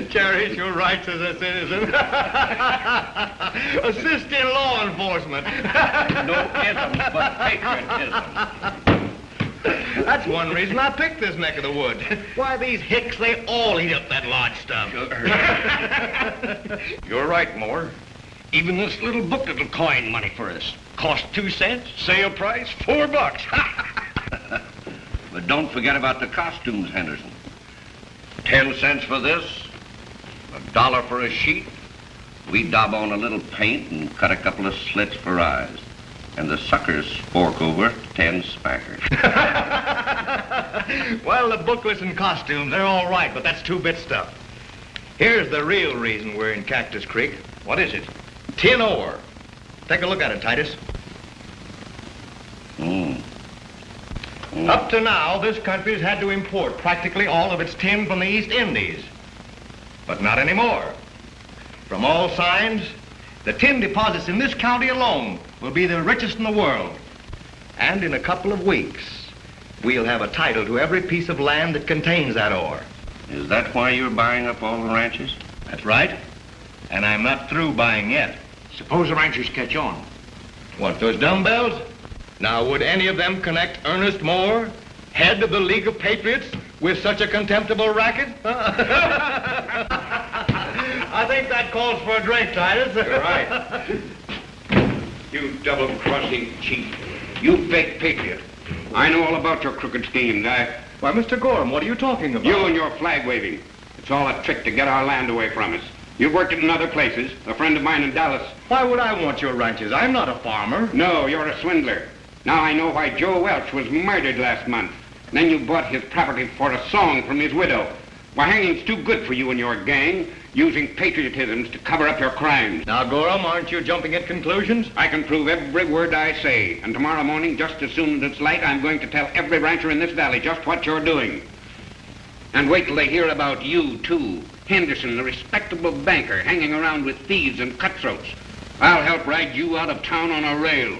Cherish your rights as a citizen. Assist in law enforcement. No isms, but patriotism. That's one reason I picked this neck of the woods. Why, these hicks, they all eat up that lodge stuff. You're right, Moore. Even this little book that'll coin money for us. Cost 2 cents, sale price $4. But don't forget about the costumes, Henderson. 10 cents for this, $1 for a sheet. We daub on a little paint and cut a couple of slits for eyes. And the suckers fork over 10 spackers. Well, the booklets and costumes, they're all right, but that's 2-bit stuff. Here's the real reason we're in Cactus Creek. What is it? Tin ore. Take a look at it, Titus. Up to now, this country's had to import practically all of its tin from the East Indies. But not anymore. From all signs, the tin deposits in this county alone will be the richest in the world. And in a couple of weeks, we'll have a title to every piece of land that contains that ore. Is that why you're buying up all the ranches? That's right. And I'm not through buying yet. Suppose the ranchers catch on. What, those dumbbells? Now, would any of them connect Ernest Moore, head of the League of Patriots, with such a contemptible racket? I think that calls for a drink, Titus. You're right. You double-crossing cheat. You fake patriot. I know all about your crooked schemes. Why, Mr. Gorham, what are you talking about? You and your flag waving. It's all a trick to get our land away from us. You've worked it in other places. A friend of mine in Dallas. Why would I want your ranches? I'm not a farmer. No, you're a swindler. Now I know why Joe Welch was murdered last month. Then you bought his property for a song from his widow. Why, hanging's too good for you and your gang, using patriotisms to cover up your crimes. Now, Gorham, aren't you jumping at conclusions? I can prove every word I say. And tomorrow morning, just as soon as it's light, I'm going to tell every rancher in this valley just what you're doing. And wait till they hear about you, too. Henderson, the respectable banker, hanging around with thieves and cutthroats. I'll help ride you out of town on a rail.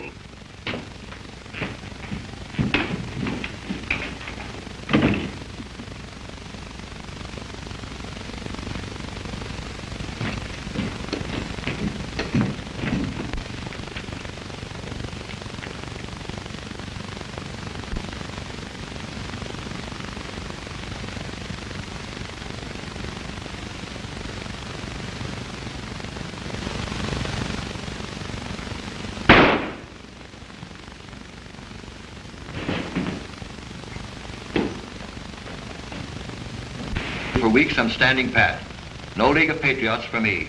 For weeks, I'm standing pat. No League of Patriots for me.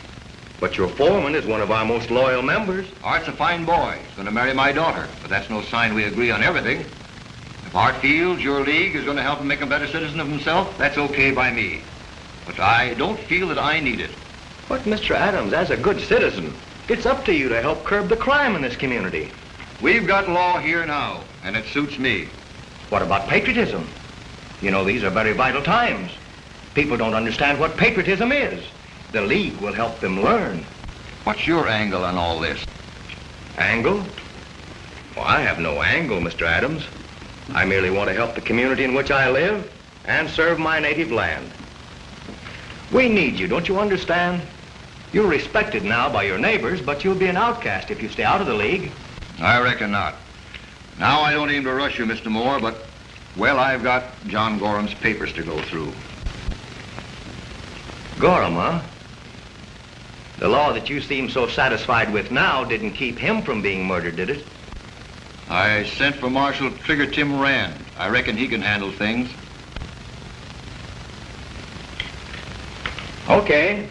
But your foreman is one of our most loyal members. Art's a fine boy. He's going to marry my daughter, but that's no sign we agree on everything. If Art feels your league is going to help him make a better citizen of himself, that's okay by me. But I don't feel that I need it. But, Mr. Adams, as a good citizen, it's up to you to help curb the crime in this community. We've got law here now, and it suits me. What about patriotism? You know, these are very vital times. People don't understand what patriotism is. The League will help them learn. What's your angle on all this? Angle? Well, I have no angle, Mr. Adams. I merely want to help the community in which I live and serve my native land. We need you, don't you understand? You're respected now by your neighbors, but you'll be an outcast if you stay out of the League. I reckon not. Now I don't aim to rush you, Mr. Moore, but, well, I've got John Gorham's papers to go through. Gorham, huh? The law that you seem so satisfied with now didn't keep him from being murdered, did it? I sent for Marshal Trigger Tim Rand. I reckon he can handle things. Okay.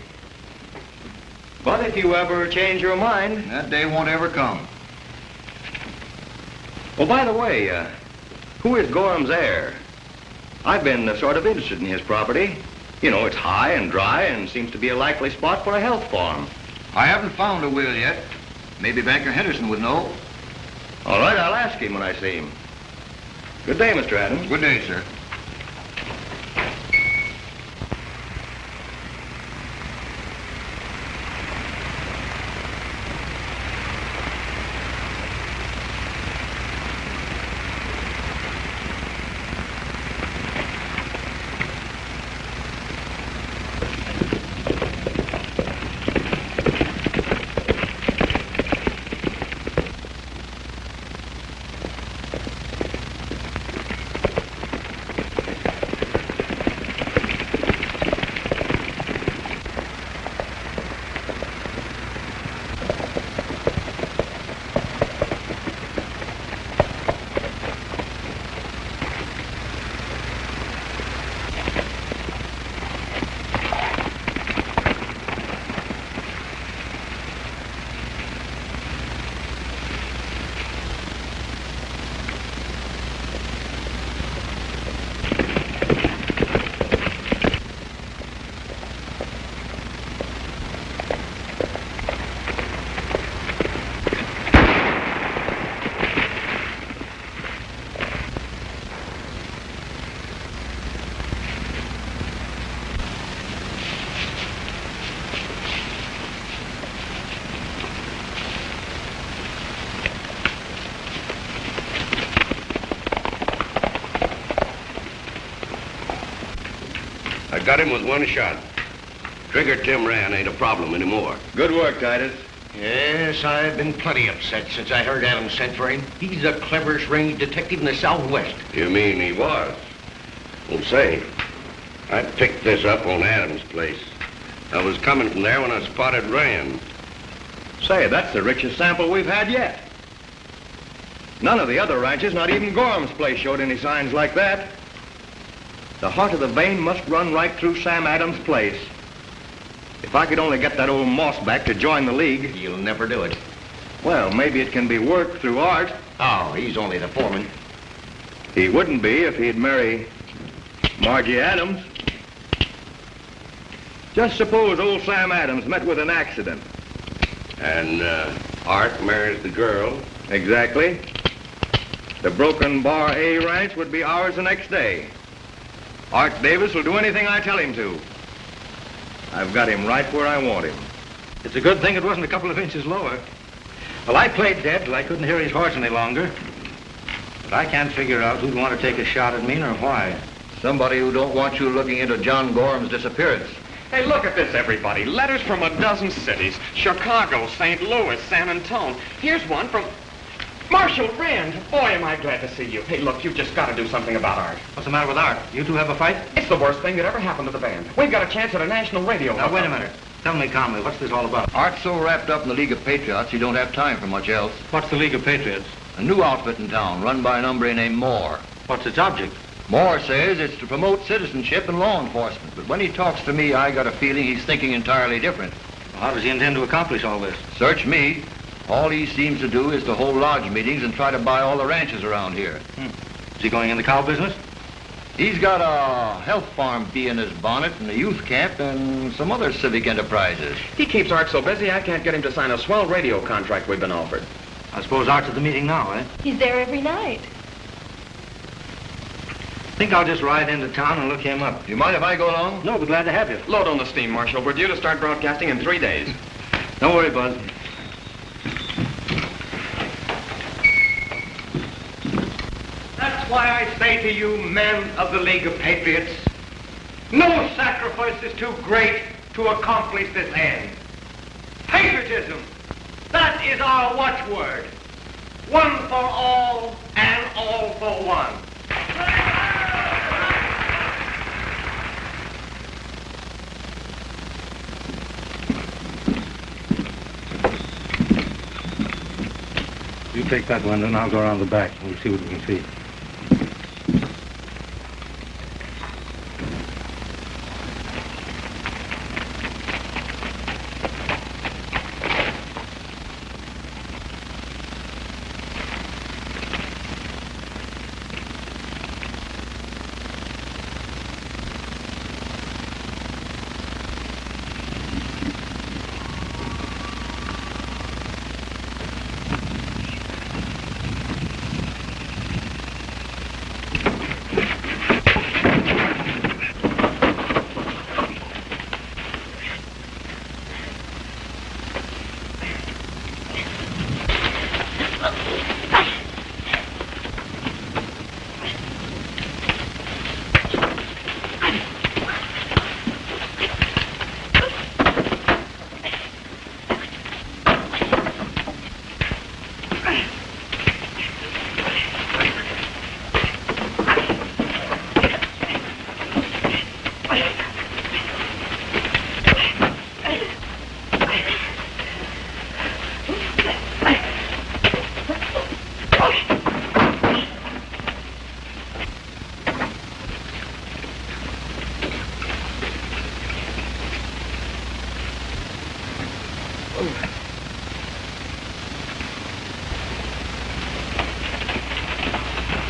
But if you ever change your mind... That day won't ever come. Well, by the way, who is Gorham's heir? I've been sort of interested in his property. You know, it's high and dry and seems to be a likely spot for a health farm. I haven't found a will yet. Maybe Banker Henderson would know. All right, I'll ask him when I see him. Good day, Mr. Adams. Good day, sir. got him with one shot. Trigger Tim ran ain't a problem anymore. Good work, Titus. Yes, I've been plenty upset since I heard Adams sent for him. He's the cleverest range detective in the Southwest. You mean he was? Well, say, I picked this up on Adams' place. I was coming from there when I spotted Rand. Say, that's the richest sample we've had yet. None of the other ranches, not even Gorham's place, showed any signs like that. The heart of the vein must run right through Sam Adams' place. If I could only get that old Moss back to join the league. You'll never do it. Well, maybe it can be worked through Art. Oh, he's only the foreman. He wouldn't be if he'd marry Margie Adams. Just suppose old Sam Adams met with an accident. And Art marries the girl. Exactly. The Broken Bar A ranch would be ours the next day. Art Davis will do anything I tell him to. I've got him right where I want him. It's a good thing it wasn't a couple of inches lower. Well, I played dead till I couldn't hear his horse any longer. But I can't figure out who'd want to take a shot at me nor why. Somebody who don't want you looking into John Gorham's disappearance. Hey, look at this, everybody. Letters from a dozen cities. Chicago, St. Louis, San Antonio. Here's one from Marshal, Rand. Boy, am I glad to see you. Hey, look, you've just got to do something about Art. What's the matter with Art? You two have a fight? It's the worst thing that ever happened to the band. We've got a chance at a national radio. Now, wait a minute. Tell me calmly, what's this all about? Art's so wrapped up in the League of Patriots, he don't have time for much else. What's the League of Patriots? A new outfit in town, run by an hombre named Moore. What's its object? Moore says it's to promote citizenship and law enforcement. But when he talks to me, I got a feeling he's thinking entirely different. Well, how does he intend to accomplish all this? Search me. All he seems to do is to hold lodge meetings and try to buy all the ranches around here. Is he going in the cow business? He's got a health farm bee in his bonnet and a youth camp and some other civic enterprises. He keeps Art so busy, I can't get him to sign a swell radio contract we've been offered. I suppose Art's at the meeting now, eh? He's there every night. I think I'll just ride into town and look him up. Do you mind if I go along? No, be glad to have you. Load on the steam, Marshal. We're due to start broadcasting in 3 days. Don't worry, Buzz. That's why I say to you, men of the League of Patriots, no sacrifice is too great to accomplish this end. Patriotism, that is our watchword. One for all and all for one. You take that one, and I'll go around the back. We'll see what we can see.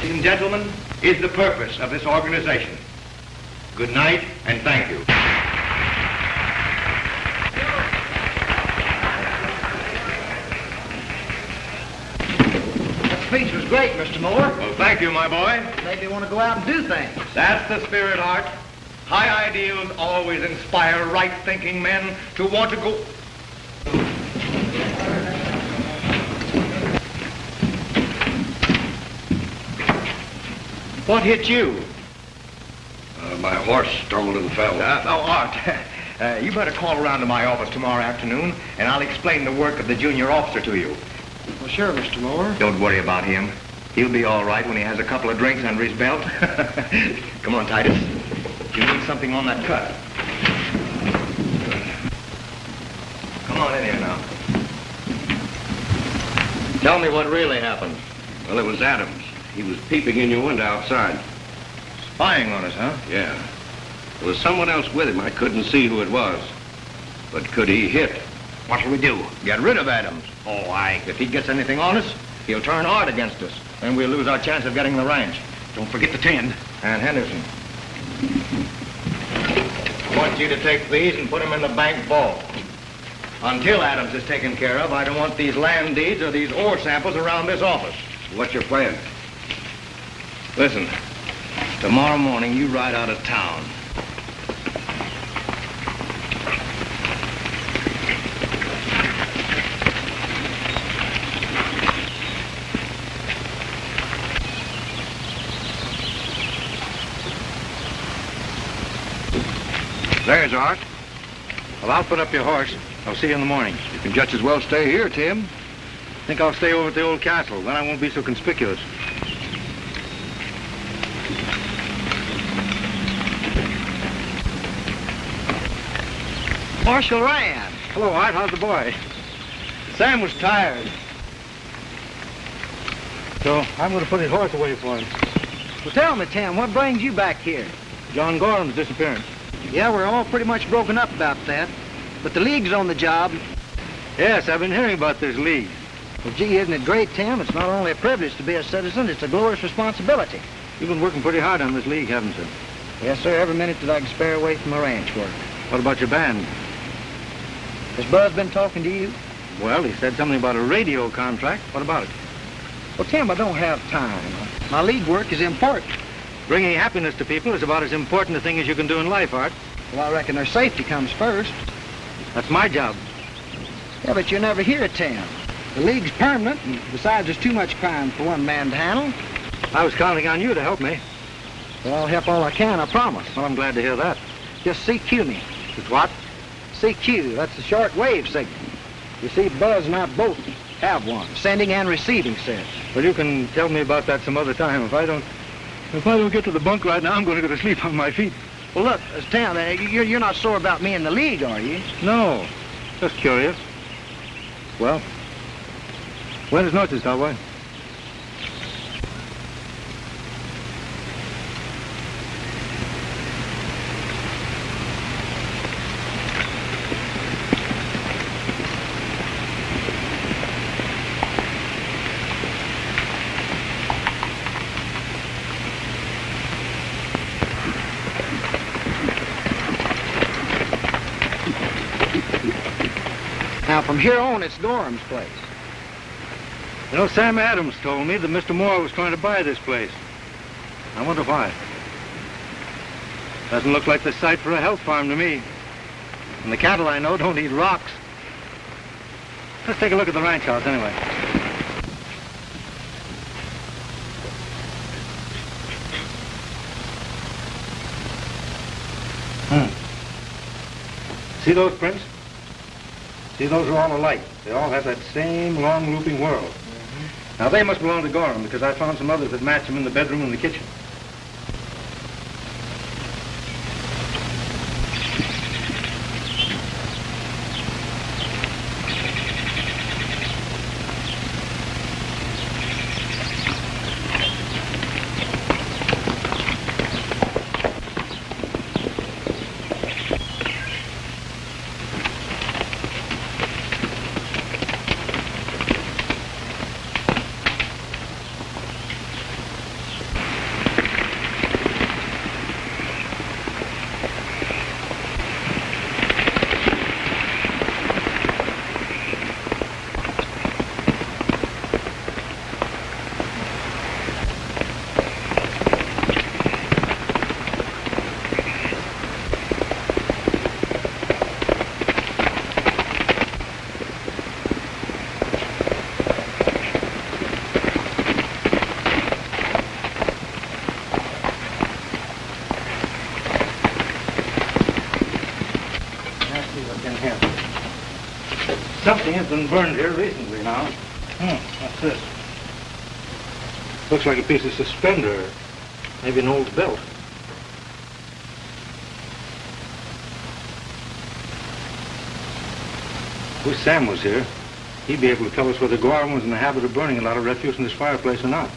Ladies and gentlemen, is the purpose of this organization. Good night, and thank you. That speech was great, Mr. Moore. Well, thank you, my boy. Maybe you want to go out and do things. That's the spirit, Art. High ideals always inspire right-thinking men to want to go... What hit you? My horse stumbled and fell. Art, you better call around to my office tomorrow afternoon, and I'll explain the work of the junior officer to you. Well, sure, Mr. Moore. Don't worry about him. He'll be all right when he has a couple of drinks under his belt. Come on, Titus. You need something on that cut. Come on in here now. Tell me what really happened. Well, it was Adams. He was peeping in your window outside. Spying on us, huh? Yeah. There was someone else with him. I couldn't see who it was. But could he hit? What shall we do? Get rid of Adams. Oh, if he gets anything on us, he'll turn hard against us. Then we'll lose our chance of getting the ranch. Don't forget the tin. And Henderson. I want you to take these and put them in the bank vault. Until Adams is taken care of, I don't want these land deeds or these ore samples around this office. What's your plan? Listen, tomorrow morning you ride out of town. There's Art. Well, I'll put up your horse. I'll see you in the morning. You can just as well stay here, Tim. Think I'll stay over at the old castle. Then I won't be so conspicuous. Marshal Rand. Hello, Art. How's the boy? Sam was tired. So I'm going to put his horse away for him. Well, tell me, Tim, what brings you back here? John Gorham's disappearance. Yeah, we're all pretty much broken up about that. But the League's on the job. Yes, I've been hearing about this league. Well, gee, isn't it great, Tim? It's not only a privilege to be a citizen, it's a glorious responsibility. You've been working pretty hard on this league, haven't you? Yes, sir, every minute that I can spare away from my ranch work. What about your band? Has Buzz been talking to you? Well, he said something about a radio contract. What about it? Well, Tim, I don't have time. My league work is important. Bringing happiness to people is about as important a thing as you can do in life, Art. Well, I reckon their safety comes first. That's my job. Yeah, but you never hear it, Tim. The League's permanent, and besides, there's too much crime for one man to handle. I was counting on you to help me. Well, I'll help all I can, I promise. Well, I'm glad to hear that. Just CQ me. It's what? CQ, that's the short wave signal. You see, Buzz and I both have one, sending and receiving sets. Well, you can tell me about that some other time. If I don't get to the bunk right now, I'm going to go to sleep on my feet. Well, look, Tim, you're not sore about me and the League, are you? No, just curious. Well, buenas noches, cowboy. Now, from here on, it's Gorham's place. You know, Sam Adams told me that Mr. Moore was trying to buy this place. I wonder why. Doesn't look like the site for a health farm to me. And the cattle I know don't eat rocks. Let's take a look at the ranch house anyway. See those prints? See, those are all alike. They all have that same long looping whorl. Now, they must belong to Gorham because I found some others that match them in the bedroom and the kitchen. has been burned here recently now. What's this? Looks like a piece of suspender. Maybe an old belt. Wish Sam was here. He'd be able to tell us whether Gorham was in the habit of burning a lot of refuse in this fireplace or not.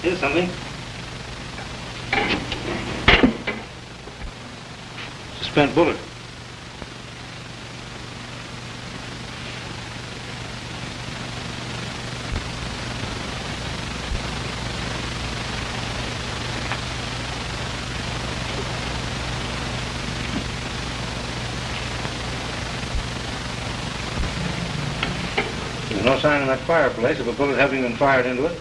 Here's something. It's a spent bullet. There's no sign in that fireplace of a bullet having been fired into it.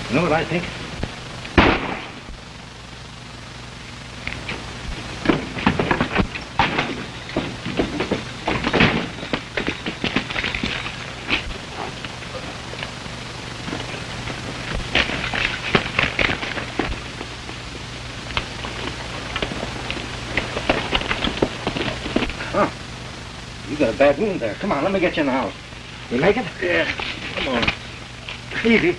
You know what I think? Huh. You got a bad wound there. Come on, let me get you in the house. You make it? Yeah. Come on. Easy.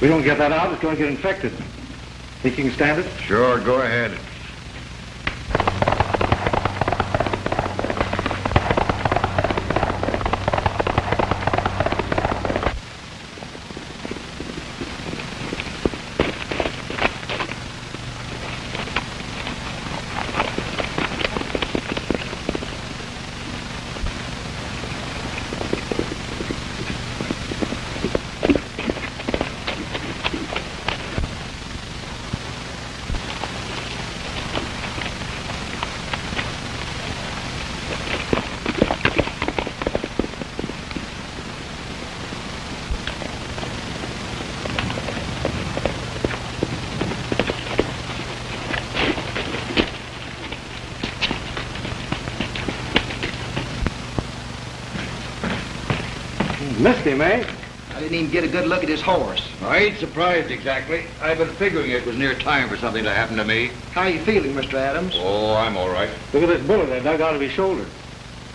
We don't get that out, it's going to get infected. Think you can stand it? Sure, go ahead. Missed him, eh? I didn't even get a good look at his horse. I ain't surprised exactly. I've been figuring it was near time for something to happen to me. How are you feeling, Mr. Adams? Oh, I'm all right. Look at this bullet I dug out of his shoulder.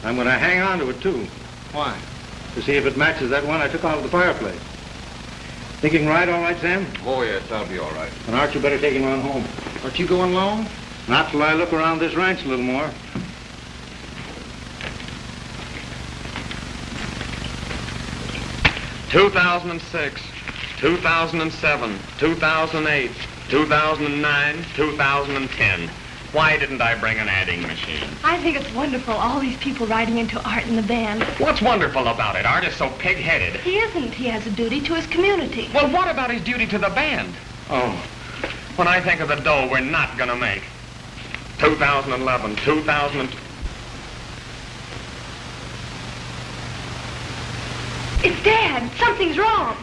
I'm going to hang on to it, too. Why? To see if it matches that one I took out of the fireplace. Think you can ride all right, Sam? Oh, yes, I'll be all right. Then Art, you better take him on home. Aren't you going long? Not till I look around this ranch a little more. $2006, 2007, 2008, 2009, 2010. Why didn't I bring an adding machine? I think it's wonderful, all these people riding into Art and the band. What's wonderful about it? Art is so pig-headed. He isn't. He has a duty to his community. Well, what about his duty to the band? Oh, when I think of the dough we're not going to make. 2011, 2000... It's Dad. Something's wrong.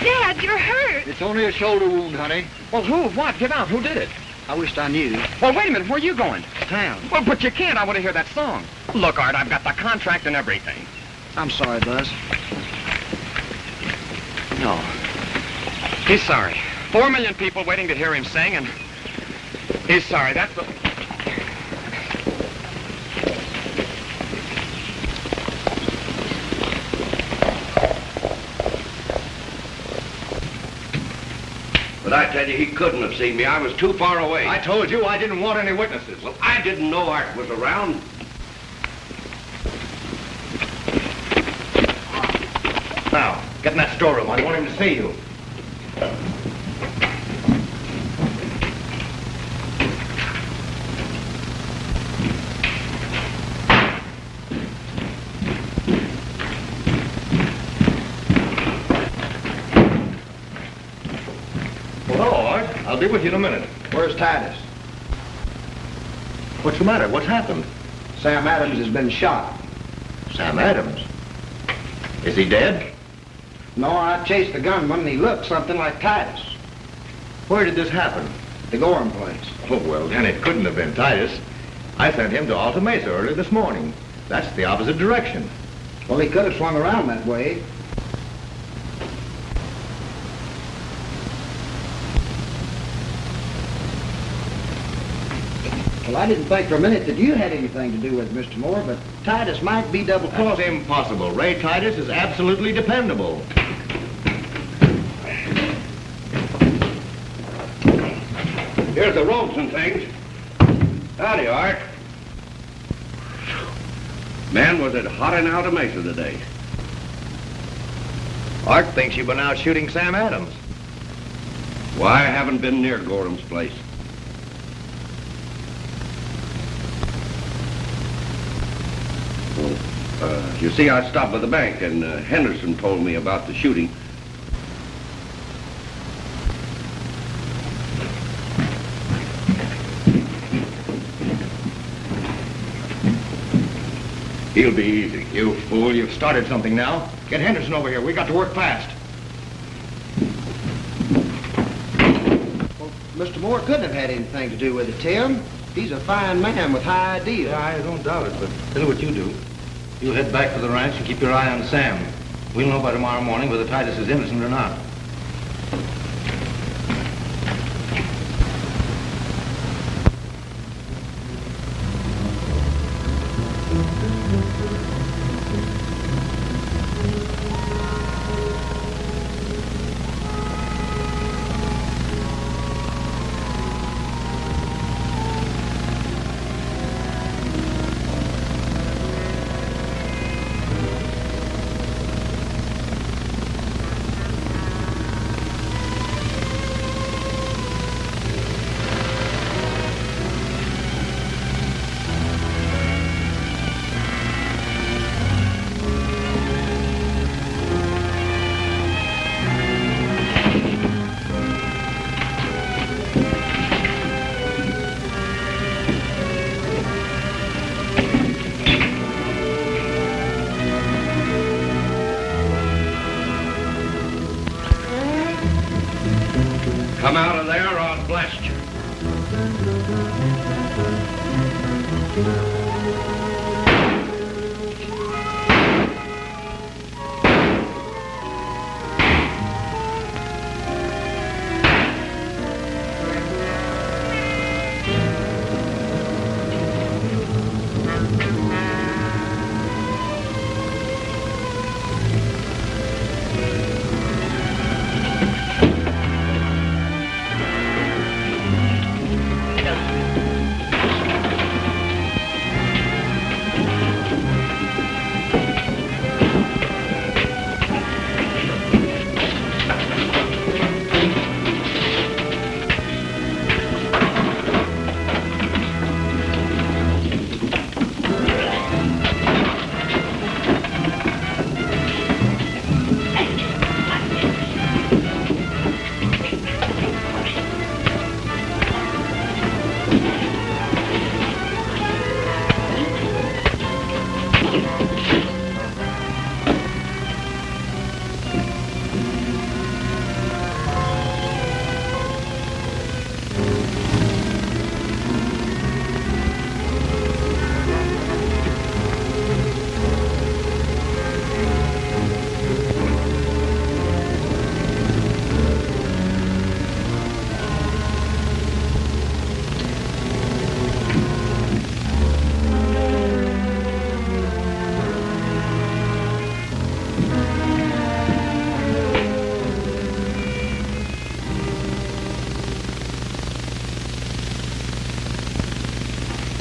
Dad, you're hurt. It's only a shoulder wound, honey. Well, who? What? Get out. Who did it? I wished I knew. Well, wait a minute. Where are you going? Town. Well, but you can't. I want to hear that song. Look, Art, I've got the contract and everything. I'm sorry, Buzz. No. He's sorry. 4 million people waiting to hear him sing, and he's sorry. That's the... But I tell you, he couldn't have seen me. I was too far away. I told you I didn't want any witnesses. Well, I didn't know Art was around. Now, Get in that storeroom. I want him to see you. Well, hello, Art. I'll be with you in a minute. Where's Titus? What's the matter? What's happened? Sam Adams has been shot. Sam Adams? Is he dead? No, I chased the gunman and he looked something like Titus. Where did this happen? The Gorham place. Oh, well, then it couldn't have been Titus. I sent him to Alta Mesa early this morning. That's the opposite direction. Well, he could have swung around that way. Well, I didn't think for a minute that you had anything to do with it, Mr. Moore, but Titus might be double-crossed. That's impossible. Ray Titus is absolutely dependable. Here's the ropes and things. Howdy, Art. Man, was it hot in Alta Mesa today. Art thinks you've been out shooting Sam Adams. Why, I haven't been near Gorham's place. You see, I stopped by the bank, and Henderson told me about the shooting. He'll be easy. You fool, you've started something now. Get Henderson over here. We got to work fast. Well, Mr. Moore couldn't have had anything to do with it, Tim. He's a fine man with high ideals. Yeah, I don't doubt it, but tell you what you do. You head back to the ranch and keep your eye on Sam. We'll know by tomorrow morning whether Titus is innocent or not. Come out of there or I'll blast you.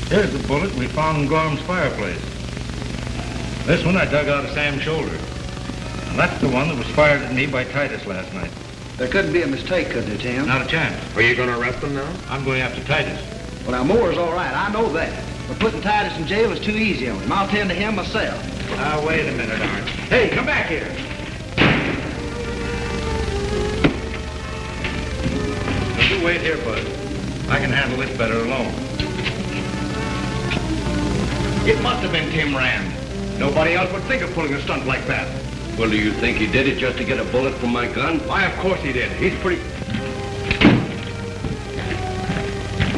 Here's the bullet we found in Gorham's fireplace. This one I dug out of Sam's shoulder. That's the one that was fired at me by Titus last night. There couldn't be a mistake, could there, Tim? Not a chance. Are you going to arrest them now? I'm going after Titus. Well, now, Moore's all right. I know that. But putting Titus in jail is too easy on him. I'll tend to him myself. Now, wait a minute, Art. Hey, come back here. You wait here, Bud. I can handle this better alone. It must have been Tim Rand. Nobody else would think of pulling a stunt like that. Well, do you think he did it just to get a bullet from my gun? Why, of course he did. He's pretty...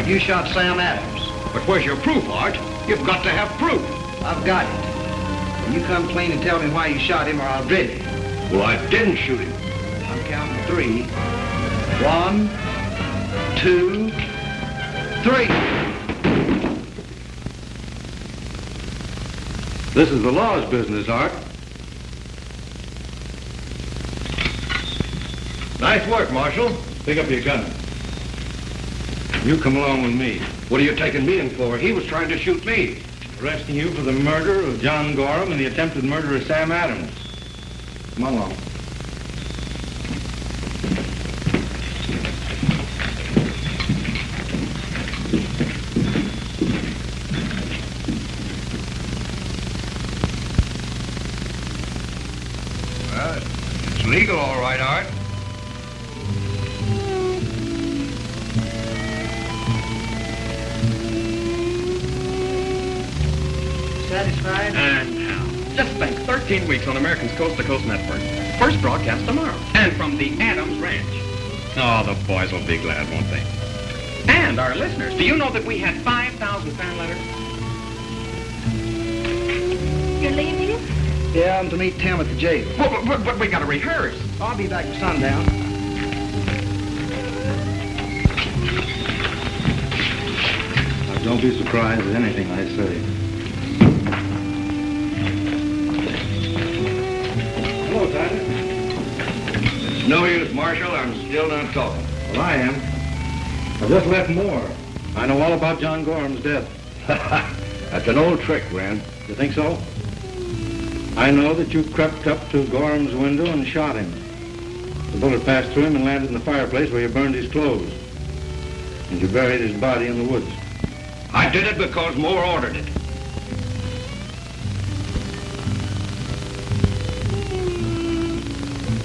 You shot Sam Adams. But where's your proof, Art? You've got to have proof. I've got it. And you come clean and tell me why you shot him or I'll drill you. Well, I didn't shoot him. I'm counting 3. 1, 2, 3. This is the law's business, Art. Nice work, Marshal. Pick up your gun. You come along with me. What are you taking me in for? He was trying to shoot me. Arresting you for the murder of John Gorham and the attempted murder of Sam Adams. Come along. Well, it's legal, all right, Art. Satisfied? And now, just think, 13 weeks on American's Coast to Coast Network. First broadcast tomorrow. And from the Adams Ranch. Oh, the boys will be glad, won't they? And our listeners, do you know that we had 5,000 fan letters? You're leaving? Yeah, I'm to meet Tim at the jail. But we got to rehearse. I'll be back at sundown. Now, don't be surprised at anything I say. Hello, Titus. It's no use, Marshal. I'm still not talking. Well, I am. I just left Moore. I know all about John Gorham's death. That's an old trick, Rand. You think so? I know that you crept up to Gorham's window and shot him. The bullet passed through him and landed in the fireplace where you burned his clothes. And you buried his body in the woods. I did it because Moore ordered it.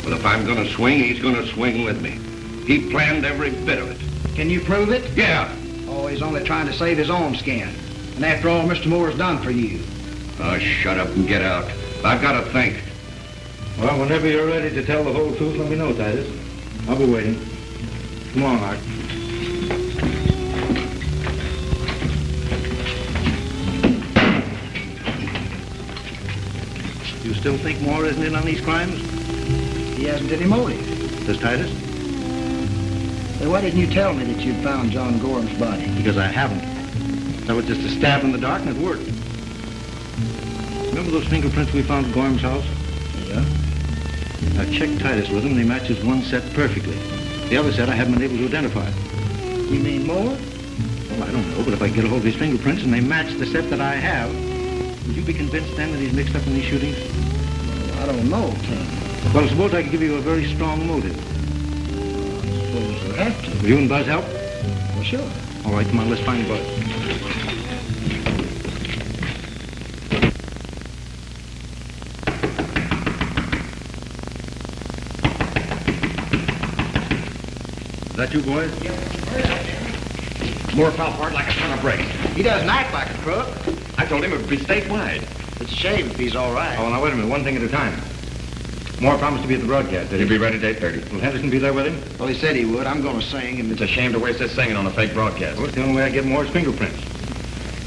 Well, if I'm going to swing, he's going to swing with me. He planned every bit of it. Can you prove it? Yeah. Oh, he's only trying to save his own skin. And after all Mr. Moore's done for you. Oh, shut up and get out. I've got to think. Well, whenever you're ready to tell the whole truth, let me know, Titus. I'll be waiting. Come on, Art. You still think Moore isn't in on these crimes? He hasn't any motive. Does Titus? Then why didn't you tell me that you'd found John Gorham's body? Because I haven't. That was just a stab in the dark and it worked. Remember those fingerprints we found at Gorham's house? Yeah. I checked Titus with them and they matched his one set perfectly. The other set I haven't been able to identify. You mean Moore? Well, I don't know, but if I get a hold of his fingerprints and they match the set that I have, would you be convinced then that he's mixed up in these shootings? Well, I don't know, Tim. Well, suppose I could give you a very strong motive. Suppose we'll have to. Will you and Buzz help? Well, sure. All right, come on, let's find Buzz. Is that you, boys? Moore fell hard like a ton of bricks. He doesn't act like a crook. I told him it would be statewide. It's a shame if he's all right. Oh, now, wait a minute. One thing at a time. Moore promised to be at the broadcast, did he? He'll be ready at 8:30. Will Henderson be there with him? Well, he said he would. I'm going to sing, and It's a shame to waste this singing on a fake broadcast. Well, it's the only way I get Moore's fingerprints.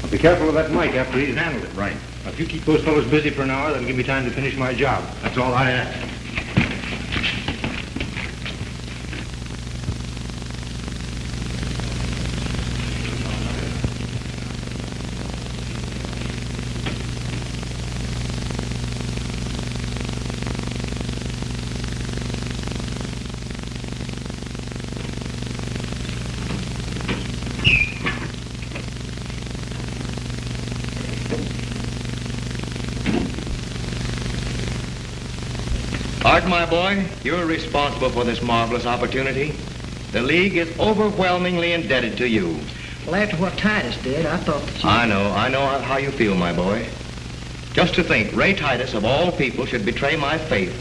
I'll be careful of that mic after he's handled it. Right. Now, if you keep those fellows busy for an hour, that'll give me time to finish my job. That's all I ask. Art, my boy, you're responsible for this marvelous opportunity. The League is overwhelmingly indebted to you. Well, after what Titus did, I thought that you... I know how you feel, my boy. Just to think, Ray Titus, of all people, should betray my faith.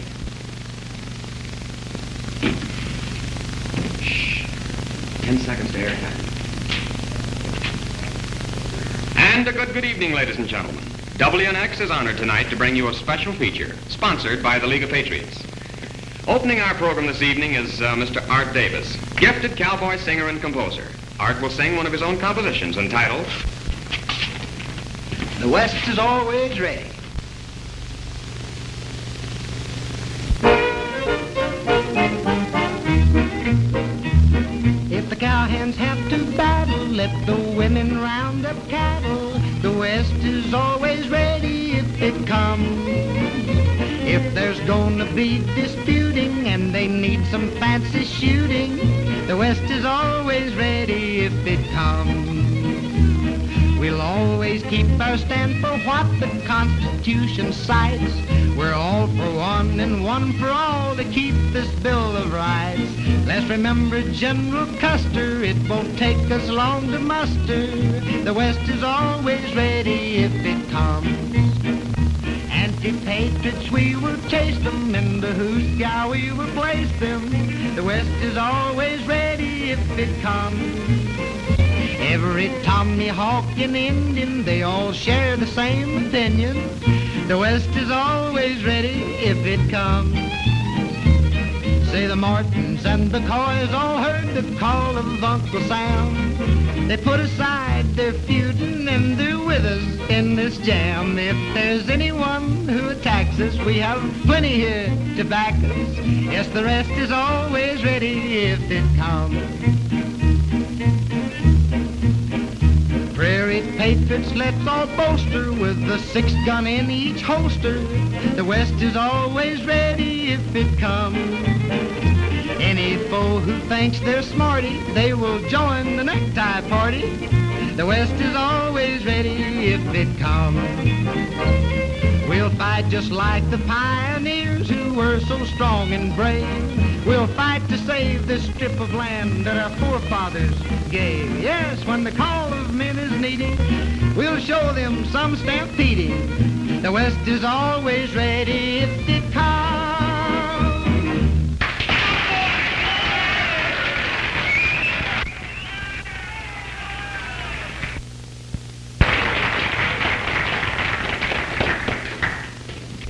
Shh. 10 seconds to airtime. And a good evening, ladies and gentlemen. WNX is honored tonight to bring you a special feature, sponsored by the League of Patriots. Opening our program this evening is Mr. Art Davis, gifted cowboy singer and composer. Art will sing one of his own compositions entitled, The West is Always Ready. If the cowhands have to battle, let the women round up cattle. The West is always ready if it comes. If there's gonna be disputing and they need some fancy shooting, the West is always ready if it comes. We'll always keep our stand for what the Constitution cites. We're all for one and one for all to keep this Bill of Rights. Let's remember General Custer, it won't take us long to muster. The West is always ready if it comes. Anti-patriots, we will chase them, in the who's-ya we will place them. The West is always ready if it comes. Every Tommy Hawk and Indian, they all share the same opinion. The West is always ready if it comes. Say the Martins and the Coys all heard the call of Uncle Sam. They put aside their feuding and they're with us in this jam. If there's anyone who attacks us, we have plenty here to back us. Yes, the rest is always ready if it comes. Prairie patriots, let's all bolster with the 6-gun in each holster. The West is always ready if it comes. Any foe who thinks they're smarty, they will join the necktie party. The West is always ready if it comes. We'll fight just like the pioneers who were so strong and brave. We'll fight to save this strip of land that our forefathers gave. Yes, when the call of men is needed, we'll show them some stampeding. The West is always ready if it comes.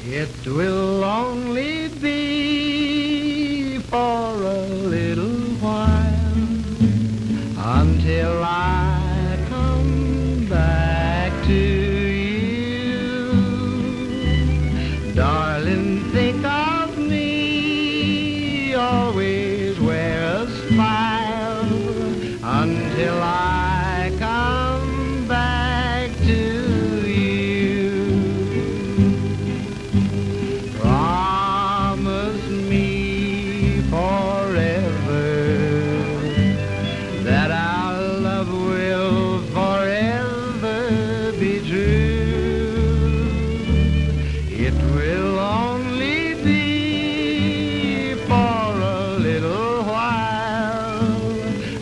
It will only be for a little while until I come back to you. Darling, think of me, always wear a smile until I come back to you.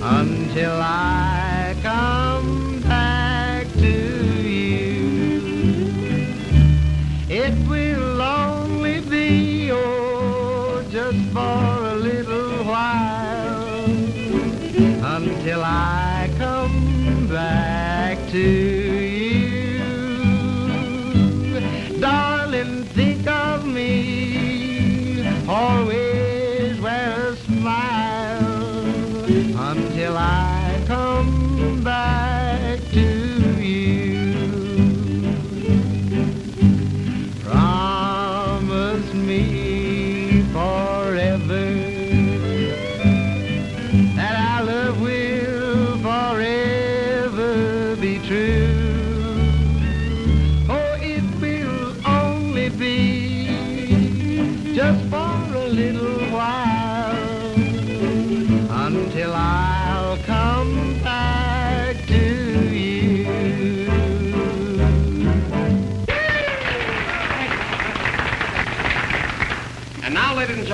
Until I come back to you, it will only be, oh, just for a little while, until I come back to you. Darling, think of me, always wear a smile, until I come back to you. Promise me forever that our love will forever be true.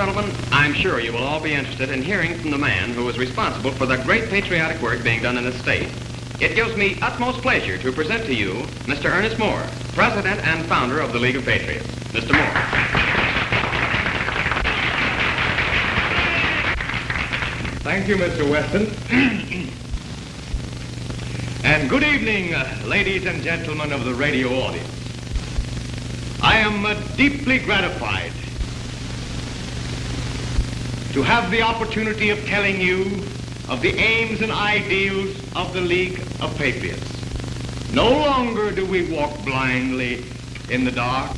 gentlemen, I'm sure you will all be interested in hearing from the man who is responsible for the great patriotic work being done in this state. It gives me utmost pleasure to present to you Mr. Ernest Moore, President and founder of the League of Patriots. Mr. Moore. Thank you, Mr. Weston. And good evening, ladies and gentlemen of the radio audience. I am deeply gratified to have the opportunity of telling you of the aims and ideals of the League of Patriots. No longer do we walk blindly in the dark.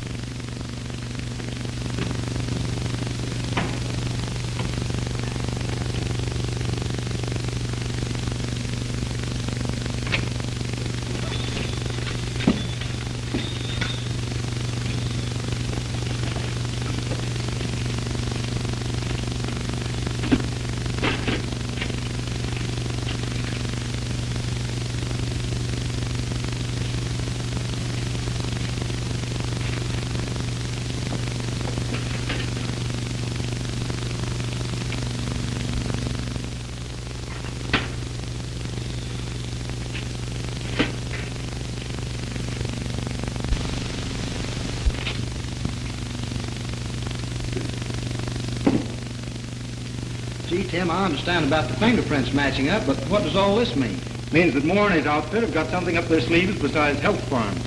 Gee, Tim, I understand about the fingerprints matching up, but what does all this mean? Means that Moore and his outfit have got something up their sleeves besides health farms.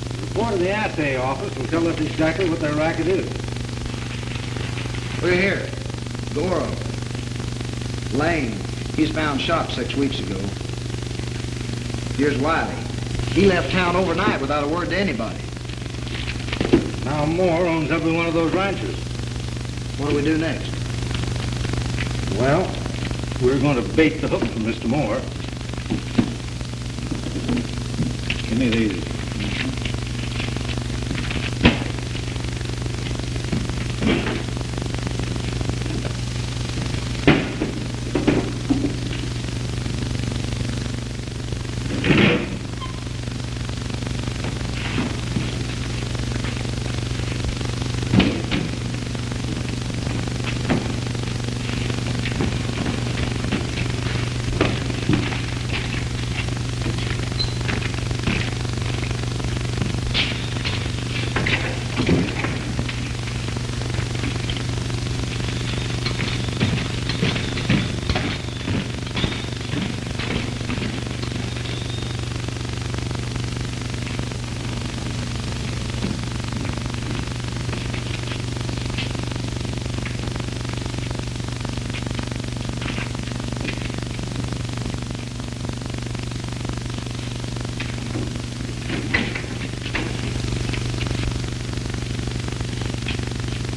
The report of the assay office will tell us exactly what their racket is. We're here. Goro. Lane. He's found shot 6 weeks ago. Here's Wiley. He left town overnight without a word to anybody. Now Moore owns every one of those ranches. What do we do next? Well, we're going to bait the hook for Mr. Moore. Give me these.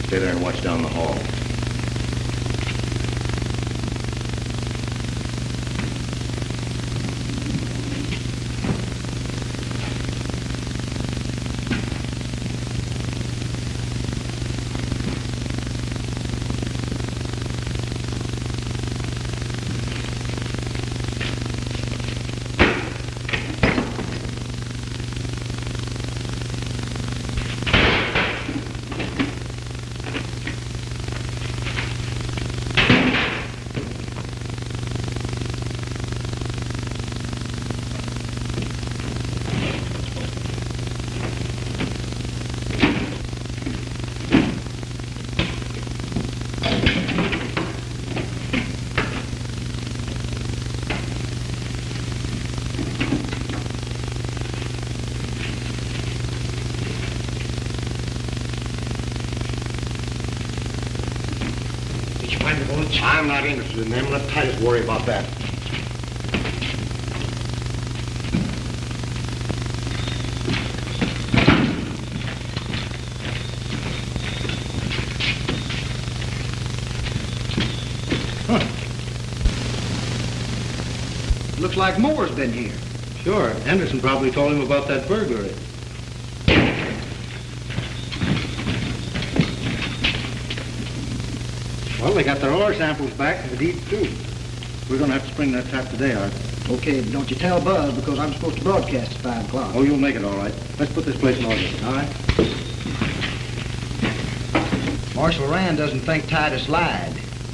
Stay there and watch down the hall. I'm not interested in them. Let Titus worry about that. Looks like Moore's been here. Sure. Henderson probably told him about that burglary. Well, they got their ore samples back for the deep, too. We're going to have to spring that tap today, Art. Okay, but don't you tell Buzz because I'm supposed to broadcast at 5 o'clock. Oh, you'll make it all right. Let's put this place in order. All right. Marshal Rand doesn't think Titus lied.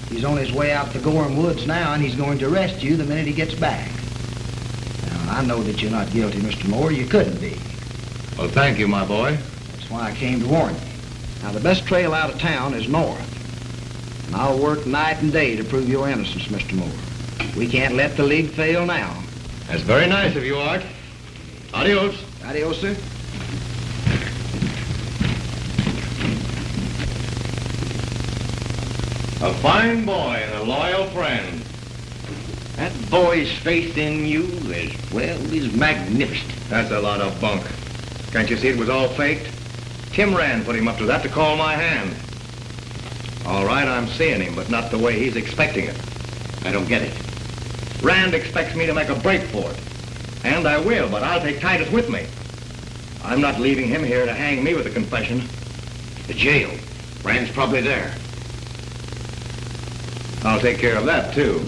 He's on his way out to Gorham Woods now, and he's going to arrest you the minute he gets back. Now, I know that you're not guilty, Mr. Moore. You couldn't be. Well, thank you, my boy. That's why I came to warn you. Now, the best trail out of town is north. And I'll work night and day to prove your innocence, Mr. Moore. We can't let the League fail now. That's very nice of you, Art. Adios. Adios, sir. A fine boy and a loyal friend. That boy's faith in you is magnificent. That's a lot of bunk. Can't you see it was all faked? Tim Rand put him up to that to call my hand. All right, I'm seeing him, but not the way he's expecting it. I don't get it. Rand expects me to make a break for it. And I will, but I'll take Titus with me. I'm not leaving him here to hang me with a confession. The jail. Rand's probably there. I'll take care of that, too.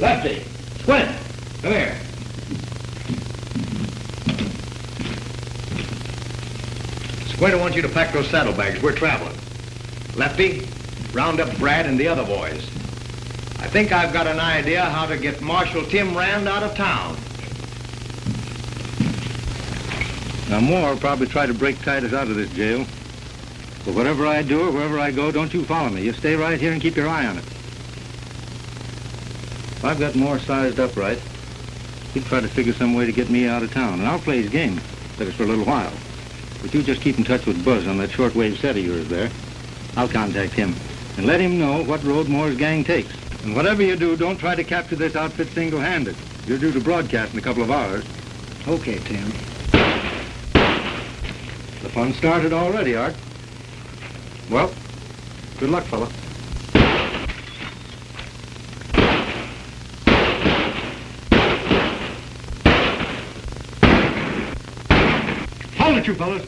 Lefty, Squint, come here. Squint, I want you to pack those saddlebags. We're traveling. Lefty, round up Brad and the other boys. I think I've got an idea how to get Marshal Tim Rand out of town. Now, Moore will probably try to break Titus out of this jail. But whatever I do or wherever I go, don't you follow me. You stay right here and keep your eye on it. If I've got Moore sized up right, he'd try to figure some way to get me out of town. And I'll play his game, that is for a little while. But you just keep in touch with Buzz on that shortwave set of yours there. I'll contact him and let him know what road Moore's gang takes. And whatever you do, don't try to capture this outfit single-handed. You're due to broadcast in a couple of hours. Okay, Tim. The fun started already, Art. Well, good luck, fella. Hold it, you fellas.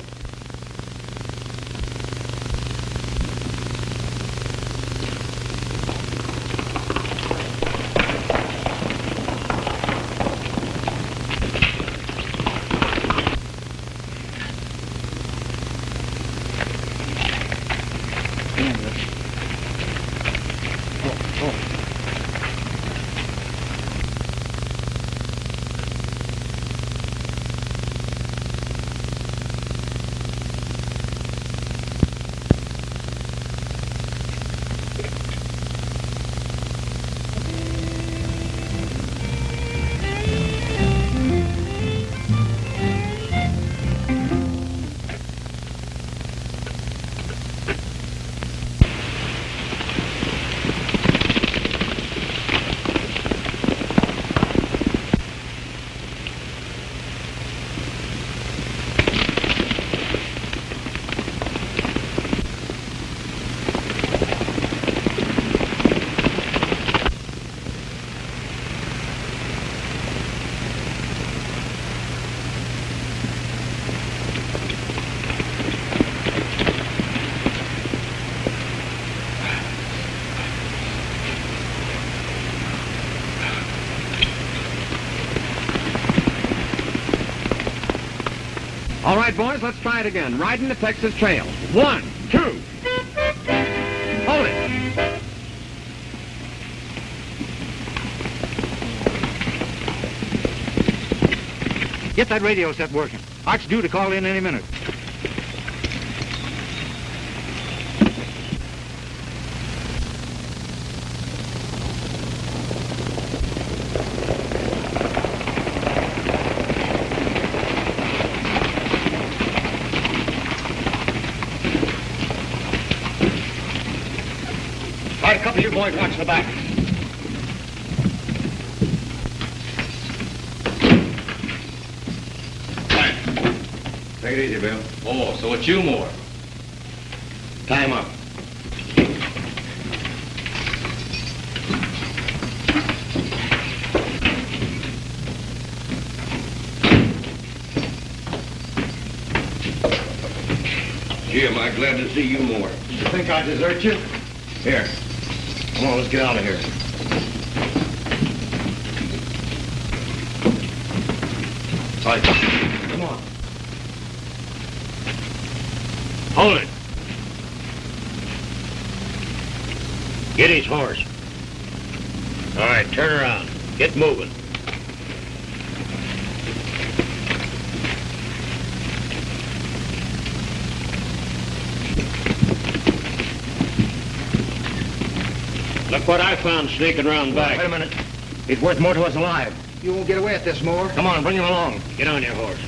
All right, boys, let's try it again. Riding the Texas Trail. 1, 2. Hold it. Get that radio set working. Art's due to call in any minute. All right, a couple of you boys watch the back. Take it easy, Bill. Oh, so it's you, Moore. Tie him up. Gee, am I glad to see you more. You think I desert you? Here. Come on, let's get out of here. Right. Come on. Hold it. Get his horse. All right, turn around. Get moving. Look what I found sneaking around back. Wait a minute. He's worth more to us alive. You won't get away at this, Moore. Come on, bring him along. Get on your horse.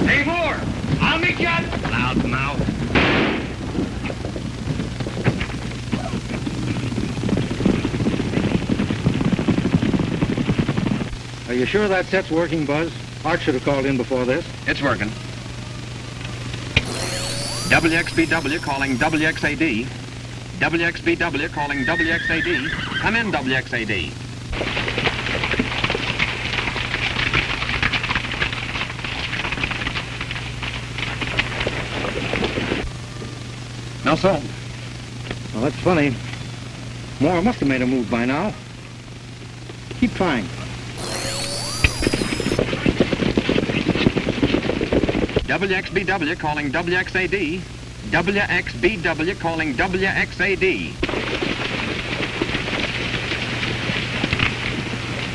Hey, Moore! I'll meet you at... Loud mouth. Are you sure that set's working, Buzz? Art should have called in before this. It's working. WXBW calling WXAD. WXBW calling WXAD. Come in, WXAD. No, sir. Well, that's funny. Moore must have made a move by now. Keep trying. WXBW calling WXAD. WXBW calling WXAD.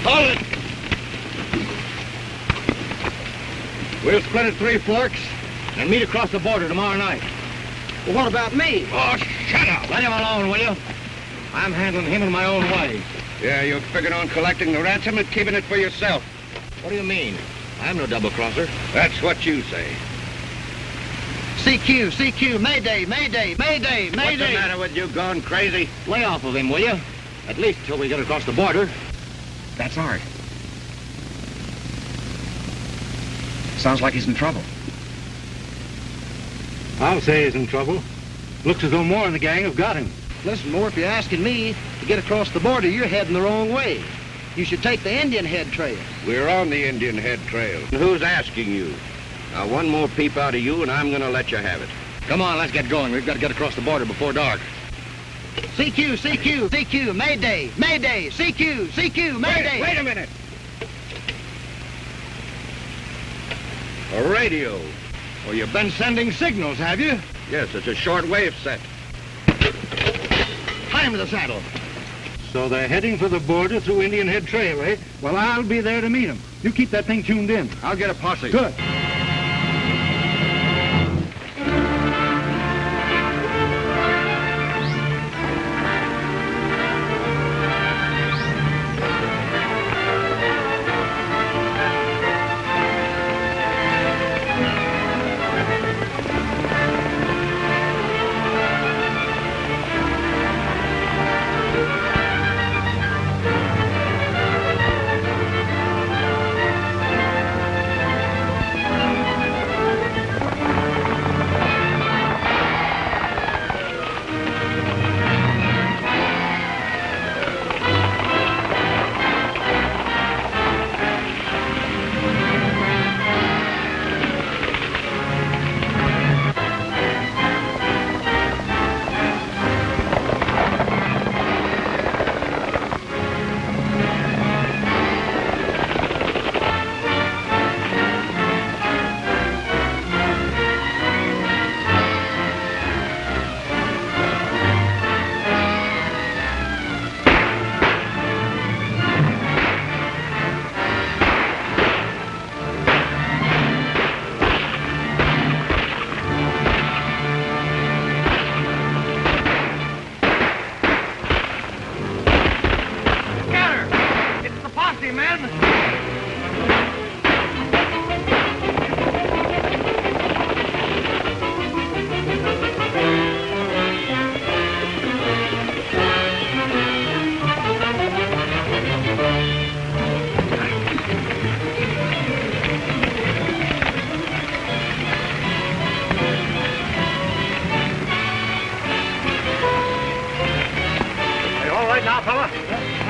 Hold it! We'll split at Three Forks and meet across the border tomorrow night. Well, what about me? Oh, shut up! Let him alone, will you? I'm handling him in my own way. Yeah, you figured on collecting the ransom and keeping it for yourself. What do you mean? I'm no double-crosser. That's what you say. CQ, CQ, Mayday, Mayday, Mayday, What's Mayday. the matter with you, gone crazy? Lay off of him, will you? At least till we get across the border. That's Art. Sounds like he's in trouble. I'll say he's in trouble. Looks as though Moore and the gang have got him. Listen, Moore, if you're asking me to get across the border, you're heading the wrong way. You should take the Indian Head Trail. We're on the Indian Head Trail. Who's asking you? Now, one more peep out of you, and I'm going to let you have it. Come on, let's get going. We've got to get across the border before dark. CQ, CQ, CQ, Mayday, Mayday, CQ, CQ, Mayday. Wait a minute. A radio. Well, you've been sending signals, have you? Yes, it's a short-wave set. Tie him to the saddle. So they're heading for the border through Indian Head Trail, eh? Well, I'll be there to meet them. You keep that thing tuned in. I'll get a posse. Good.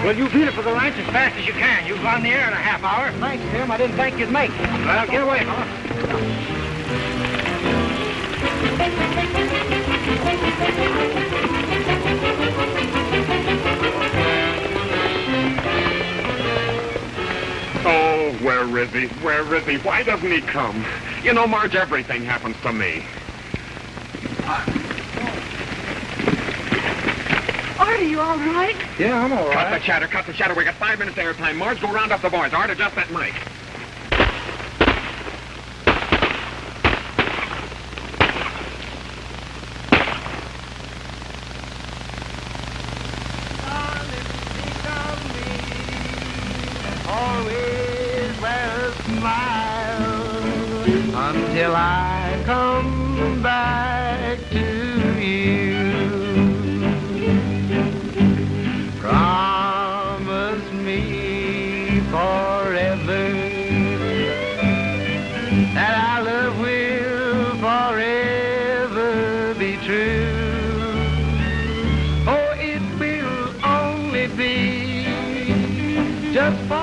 Well, you beat it for the ranch as fast as you can. You'll be on the air in a half hour. Thanks, Tim. I didn't think you'd make it. Well, get away, fella. Oh, where is he? Where is he? Why doesn't he come? You know, Marge, everything happens to me. Art, are you all right? Yeah, I'm all Cut the right. chatter, cut the chatter. We got 5 minutes airtime. Marge, go round up the boys. Art, adjust that mic. Always wear a smile until I come back to you. Promise me forever that our love will forever be true. Oh, it will only be just for